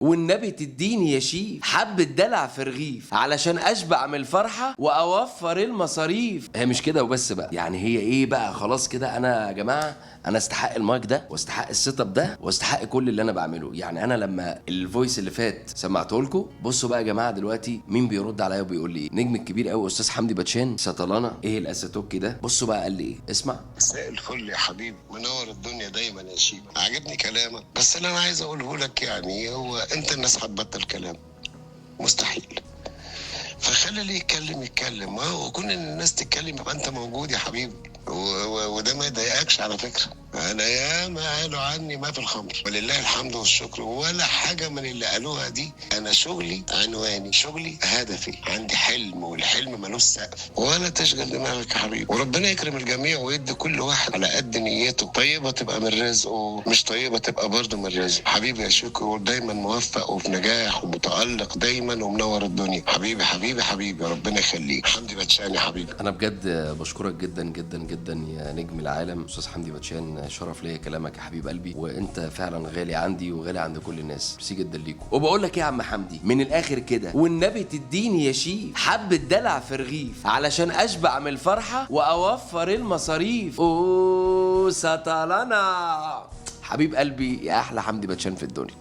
والنبي تديني يا شيف حبة دلع في رغيف علشان اشبع من الفرحة واوفر المصاريف. هي مش كده وبس بقى، يعني هي ايه بقى، خلاص كده انا يا جماعة انا استحق المايك ده واستحق السيت اب ده واستحق كل اللي انا بعمله. يعني انا لما الفويس اللي فات سمعته لكم، بصوا بقى يا جماعة دلوقتي مين بيرد عليا وبيقول لي ايه؟ نجم الكبير قوي استاذ حمدي باتشان سطلانة ايه الاساتوكي ده. بصوا بقى قال لي ايه، اسمع. مساء الفل يا حبيبي، منور الدنيا دايما يا شيبة. عجبني كلامك، بس اللي انا عايز اقوله لك يعني هو انت الناس هتبطل كلام مستحيل، فخلي اللي يتكلم. وكون ان الناس تتكلم يبقى انت موجود يا حبيبي، وده ما يضايقكش على فكره. انا ياما قالوا عني ما في الخمر، ولله الحمد والشكر، ولا حاجه من اللي قالوها دي. انا شغلي عنواني، شغلي هدفي، عندي حلم والحلم ملوش سقف. ولا تشغل دماغك يا حبيبي، وربنا يكرم الجميع ويدي كل واحد على قد نيته. طيبه تبقى من رزقه، مش طيبه تبقى برضه من رزقه. حبيبي يا شكر، دايما موفق وفي نجاح ومتالق دايما ومنور الدنيا. حبيبي حبيبي حبيبي، ربنا يخليك. حمدي باتشان يا حبيبي. انا بجد بشكرك جدا جدا جدا يا نجم العالم استاذ حمدي باتشان، شرف ليا كلامك يا حبيب قلبي، وانت فعلا غالي عندي وغالي عند كل الناس. ميرسي جدا ليكم. وبقول لك ايه يا عم حمدي، من الاخر كده والنبي تديني يا شيف حبة دلع في رغيف علشان اشبع من الفرحة واوفر المصاريف. اوه سطلنا حبيب قلبي يا احلى حمدي باتشان في الدنيا.